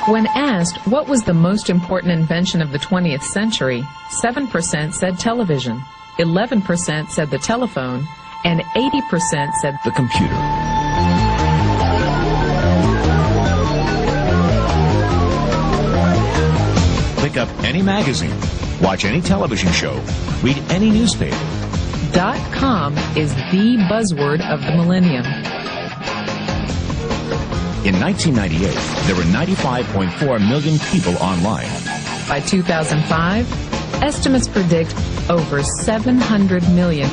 When asked what was the most important invention of the 20th century, 7% said television, 11% said the telephone, and 80% said the computer. Pick up any magazine, watch any television show, read any newspaper. .com is the buzzword of the millennium. In 1998, there were 95.4 million people online. By 2005, estimates predict over 700 million.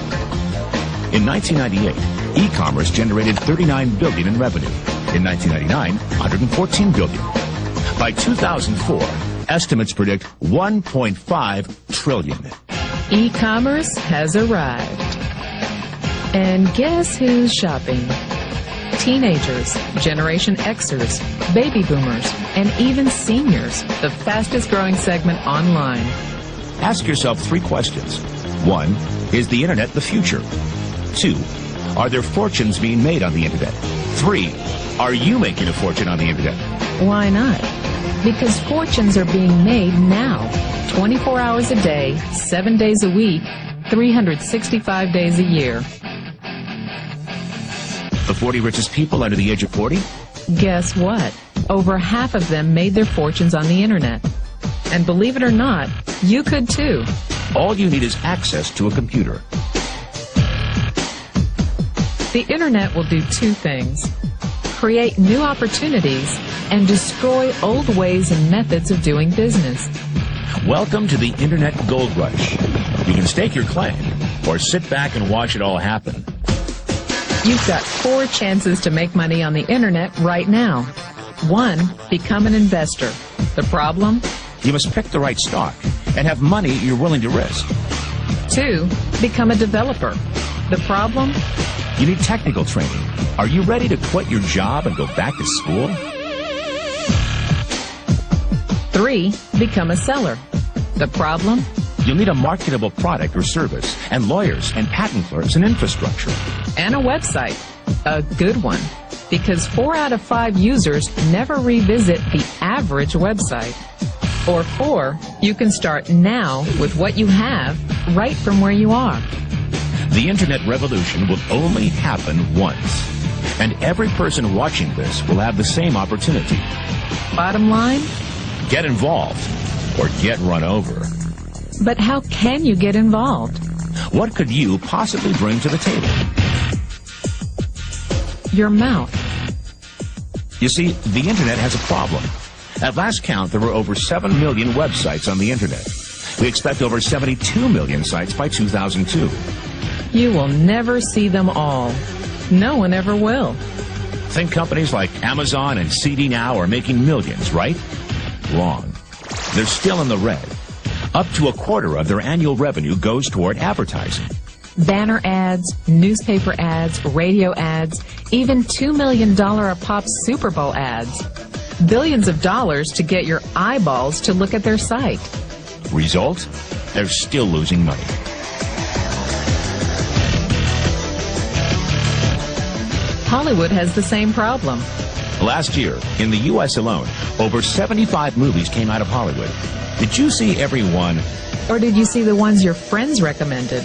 In 1998, e-commerce generated $39 billion in revenue. In 1999, $114 billion. By 2004, estimates predict $1.5 trillion. E-commerce has arrived. And guess who's shopping? Teenagers, Generation Xers, baby boomers, and even seniors, the fastest growing segment online. Ask yourself 3 questions. 1, is the internet the future? 2, are there fortunes being made on the internet? 3, are you making a fortune on the internet? Why not? Because fortunes are being made now, 24 hours a day, 7 days a week, 365 days a year. The 40 richest people under the age of 40? Guess what? Over half of them made their fortunes on the internet. And believe it or not, you could too. All you need is access to a computer. The internet will do 2 things: create new opportunities and destroy old ways and methods of doing business. Welcome to the Internet Gold Rush. You can stake your claim or sit back and watch it all happen. You've got 4 chances to make money on the internet right now. 1, become an investor. The problem? You must pick the right stock and have money you're willing to risk. 2, become a developer. The problem? You need technical training. Are you ready to quit your job and go back to school? 3, become a seller. The problem? You'll need a marketable product or service, and lawyers and patent clerks and infrastructure. And a website. A good one. Because 4 out of 5 users never revisit the average website. Or 4, you can start now with what you have right from where you are. The Internet revolution will only happen once. And every person watching this will have the same opportunity. Bottom line? Get involved or get run over. But how can you get involved? What could you possibly bring to the table? Your mouth. You see, the Internet has a problem. At last count, there were over 7 million websites on the Internet. We expect over 72 million sites by 2002. You will never see them all. No one ever will. Think companies like Amazon and CD Now are making millions, right? Wrong. They're still in the red. Up to a quarter of their annual revenue goes toward advertising. Banner ads, newspaper ads, radio ads, even $2 million a pop Super Bowl ads. Billions of dollars to get your eyeballs to look at their site. Result? They're still losing money. Hollywood has the same problem. Last year, in the U.S. alone, over 75 movies came out of Hollywood. Did you see every one? Or did you see the ones your friends recommended?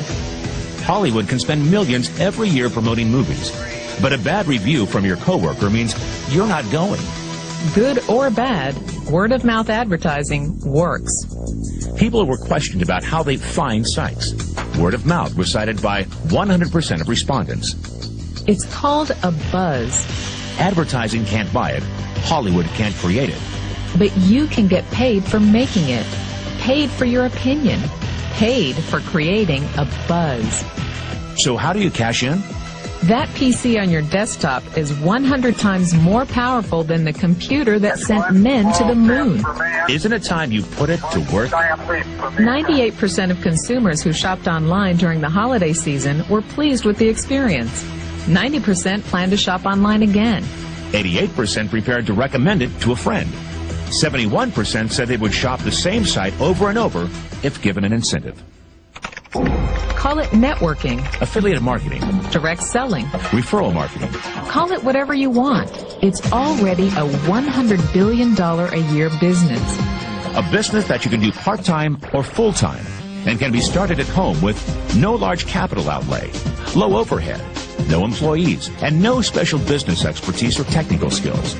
Hollywood can spend millions every year promoting movies. But a bad review from your coworker means you're not going. Good or bad, word-of-mouth advertising works. People were questioned about how they find sites. Word of mouth was cited by 100% of respondents. It's called a buzz. Advertising can't buy it. Hollywood can't create it. But you can get paid for making it. Paid for your opinion. Paid for creating a buzz. So how do you cash in? That PC on your desktop is 100 times more powerful than the computer that sent men to the moon. Isn't it time you put it to work? 98% of consumers who shopped online during the holiday season were pleased with the experience. 90% plan to shop online again. 88% prepared to recommend it to a friend. 71% said they would shop the same site over and over if given an incentive. Call it networking, affiliate marketing, direct selling. referral marketing. Call it whatever you want. It's already a $100 billion a year business. A business that you can do part-time or full-time and can be started at home with no large capital outlay, low overhead, no employees, and no special business expertise or technical skills.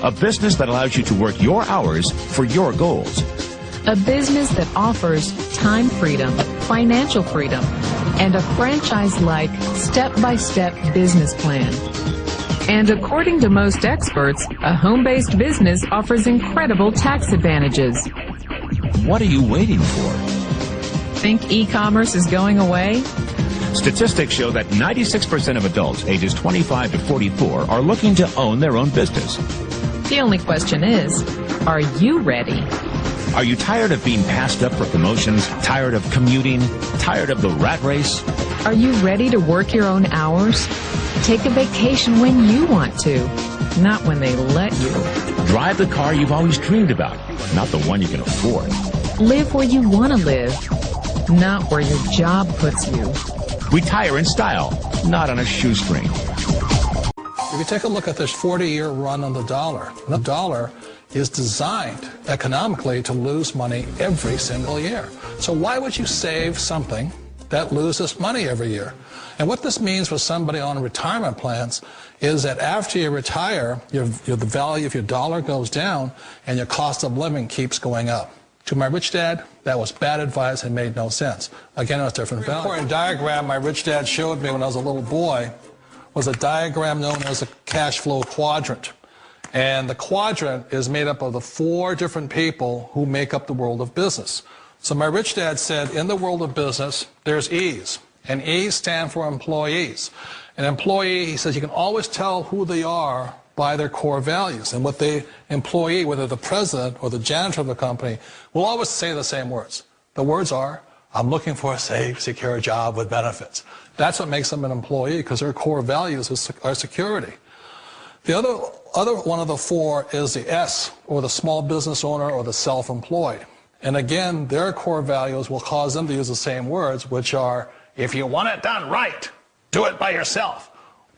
A business that allows you to work your hours for your goals. A business that offers time freedom, financial freedom, and a franchise-like, step-by-step business plan. And according to most experts, a home-based business offers incredible tax advantages. What are you waiting for? Think e-commerce is going away? Statistics show that 96% of adults ages 25 to 44 are looking to own their own business. The only question is, are you ready? Are you tired of being passed up for promotions, tired of commuting, tired of the rat race? Are you ready to work your own hours? Take a vacation when you want to, not when they let you. Drive the car you've always dreamed about, not the one you can afford. Live where you want to live, not where your job puts you. Retire in style, not on a shoestring. If you take a look at this 40-year run on the dollar is designed economically to lose money every single year. So why would you save something that loses money every year? And what this means for somebody on retirement plans is that after you retire, the value of your dollar goes down and your cost of living keeps going up. To my rich dad, that was bad advice and made no sense. Again, it was different value. The important diagram my rich dad showed me when I was a little boy was a diagram known as a cash flow quadrant. And the quadrant is made up of the 4 different people who make up the world of business. So my rich dad said, in the world of business, there's E's. And E's stand for employees. An employee, he says, you can always tell who they are by their core values. And what the employee, whether the president or the janitor of the company, will always say the same words. The words are, I'm looking for a safe, secure job with benefits. That's what makes them an employee, because their core values are security. The other one of the 4 is the S, or the small business owner or the self-employed. And again, their core values will cause them to use the same words, which are, if you want it done right, do it by yourself.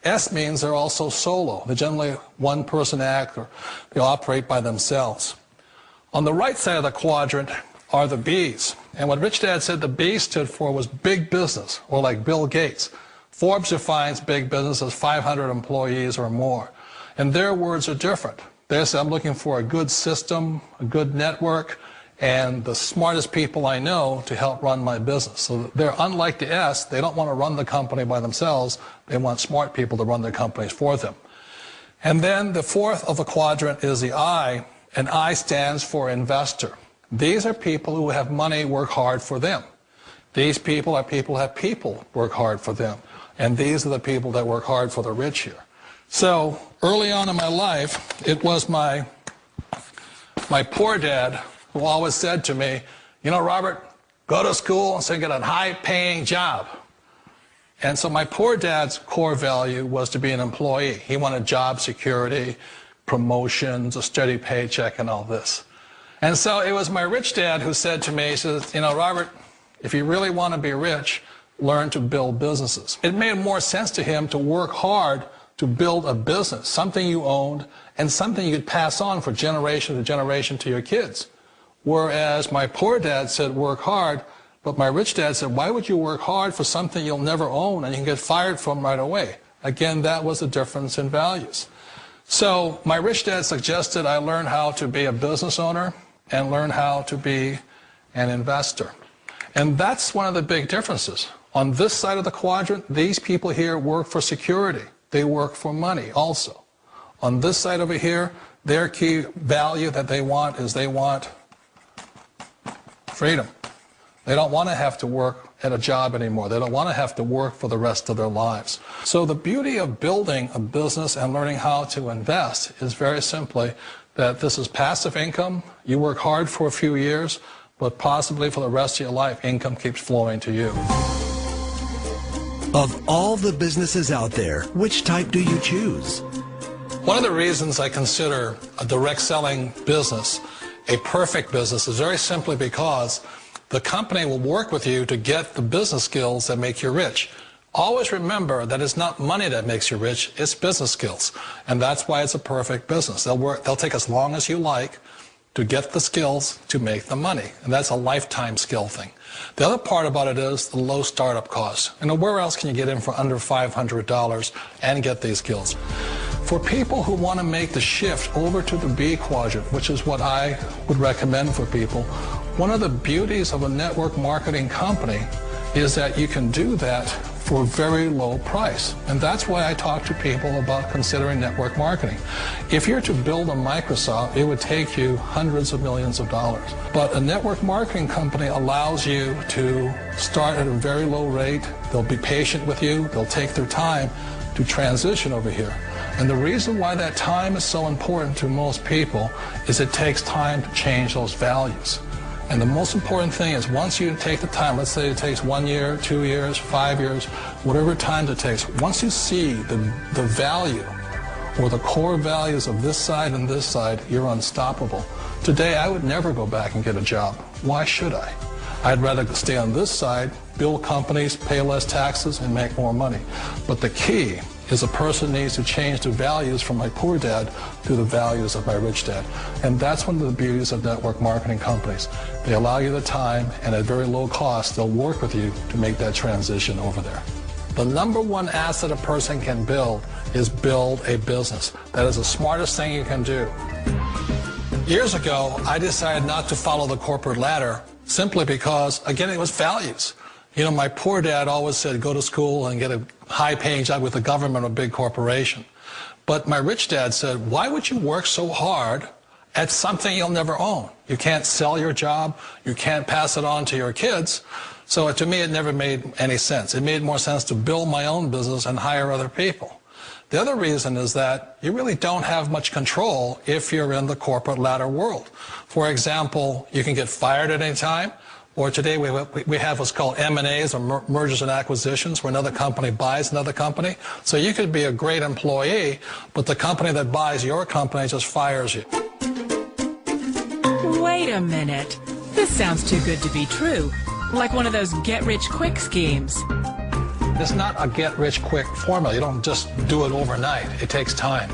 S means they're also solo. They're generally one-person act, or they operate by themselves. On the right side of the quadrant are the B's. And what Rich Dad said the B stood for was big business, or like Bill Gates. Forbes defines big business as 500 employees or more. And their words are different. They say, I'm looking for a good system, a good network, and the smartest people I know to help run my business. So they're unlike the S. They don't want to run the company by themselves. They want smart people to run their companies for them. And then the 4th of the quadrant is the I, and I stands for investor. These are people who have money work hard for them. These people are people who have people work hard for them. And these are the people that work hard for the rich here. So early on in my life, it was my poor dad who always said to me, you know, Robert, go to school and so get a high-paying job. And so my poor dad's core value was to be an employee. He wanted job security, promotions, a steady paycheck, and all this. And so it was my rich dad who said to me, he says, you know, Robert, if you really want to be rich, learn to build businesses. It made more sense to him to work hard to build a business, something you owned, and something you could pass on for generation to generation to your kids. Whereas my poor dad said work hard, but my rich dad said, why would you work hard for something you'll never own and you can get fired from right away? Again, that was the difference in values. So my rich dad suggested I learn how to be a business owner and learn how to be an investor. And that's one of the big differences. On this side of the quadrant, these people here work for security. They work for money also. On this side over here, their key value that they want is they want freedom. They don't want to have to work at a job anymore. They don't want to have to work for the rest of their lives. So the beauty of building a business and learning how to invest is very simply that this is passive income. You work hard for a few years, but possibly for the rest of your life, income keeps flowing to you. Of all the businesses out there, which type do you choose? One of the reasons I consider a direct selling business a perfect business is very simply because The company will work with you to get the business skills that make you rich. Always remember that it's not money that makes you rich, it's business skills. And that's why it's a perfect business. They'll take as long as you like to get the skills to make the money. And that's a lifetime skill thing. The other part about it is the low startup cost. Where else can you get in for under $500 and get these skills? For people who want to make the shift over to the B quadrant, which is what I would recommend for people, one of the beauties of a network marketing company is that you can do that for a very low price. And that's why I talk to people about considering network marketing. If you're to build a Microsoft, it would take you hundreds of millions of dollars. But a network marketing company allows you to start at a very low rate. They'll be patient with you. They'll take their time to transition over here. And the reason why that time is so important to most people is it takes time to change those values. And the most important thing is once you take the time, let's say it takes 1 year, 2 years, 5 years, whatever time it takes, once you see the value or the core values of this side and this side, you're unstoppable. Today, I would never go back and get a job. Why should I? I'd rather stay on this side, build companies, pay less taxes, and make more money. But the key is a person needs to change the values from my poor dad to the values of my rich dad. And that's one of the beauties of network marketing companies. They allow you the time, and at very low cost, they'll work with you to make that transition over there. The number one asset a person can build is build a business. That is the smartest thing you can do. Years ago, I decided not to follow the corporate ladder simply because, again, it was values. My poor dad always said, go to school and get a high-paying job with the government or a big corporation. But my rich dad said, why would you work so hard at something you'll never own? You can't sell your job. You can't pass it on to your kids. So to me, it never made any sense. It made more sense to build my own business and hire other people. The other reason is that you really don't have much control if you're in the corporate ladder world. For example, you can get fired at any time. Or today we have what's called M&As, or mergers and acquisitions, where another company buys another company. So you could be a great employee, but the company that buys your company just fires you. Wait a minute. This sounds too good to be true. Like one of those get-rich-quick schemes. It's not a get-rich-quick formula. You don't just do it overnight. It takes time.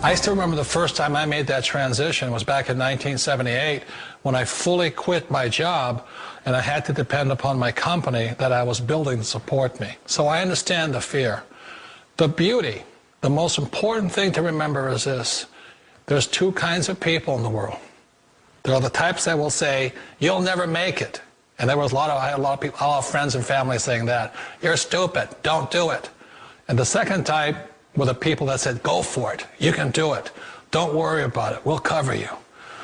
I still remember the first time I made that transition was back in 1978 when I fully quit my job and I had to depend upon my company that I was building to support me. So I understand the fear. The beauty, the most important thing to remember is this. There's two kinds of people in the world. There are the types that will say, you'll never make it. And I had a lot of people, a lot of friends and family saying that. You're stupid, don't do it. And the second type were the people that said, go for it, you can do it. Don't worry about it, we'll cover you.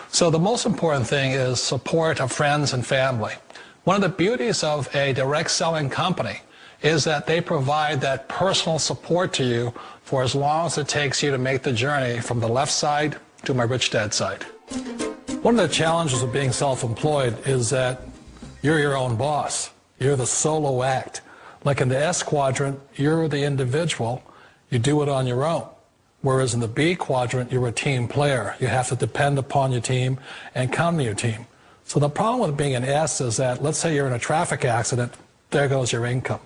So the most important thing is support of friends and family. One of the beauties of a direct selling company is that they provide that personal support to you for as long as it takes you to make the journey from the left side to my rich dad side. One of the challenges of being self-employed is that you're your own boss. You're the solo act. Like in the S quadrant, you're the individual. You do it on your own. Whereas in the B quadrant, you're a team player. You have to depend upon your team and count on your team. So the problem with being an S is that, let's say you're in a traffic accident, there goes your income.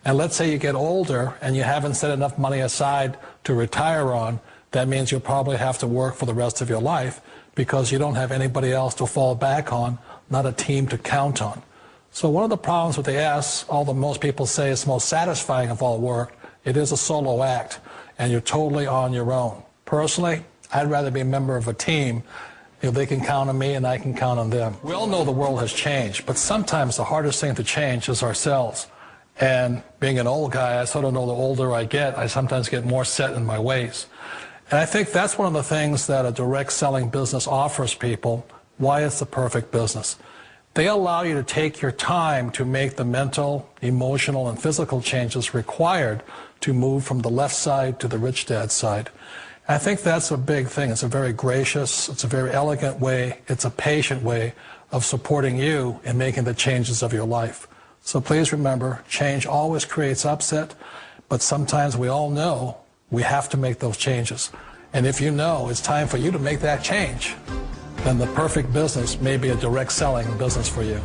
And let's say you get older and you haven't set enough money aside to retire on, that means you'll probably have to work for the rest of your life because you don't have anybody else to fall back on, not a team to count on. So one of the problems with the S, although most people say it's the most satisfying of all work, it is a solo act, and you're totally on your own. Personally, I'd rather be a member of a team if they can count on me and I can count on them. We all know the world has changed, but sometimes the hardest thing to change is ourselves. And being an old guy, I sort of know the older I get, I sometimes get more set in my ways. And I think that's one of the things that a direct selling business offers people, why it's the perfect business. They allow you to take your time to make the mental, emotional, and physical changes required to move from the left side to the rich dad side. I think that's a big thing. It's a very gracious, it's a very elegant way, it's a patient way of supporting you in making the changes of your life. So please remember, change always creates upset, but sometimes we all know we have to make those changes. And if you know it's time for you to make that change, then the perfect business may be a direct selling business for you.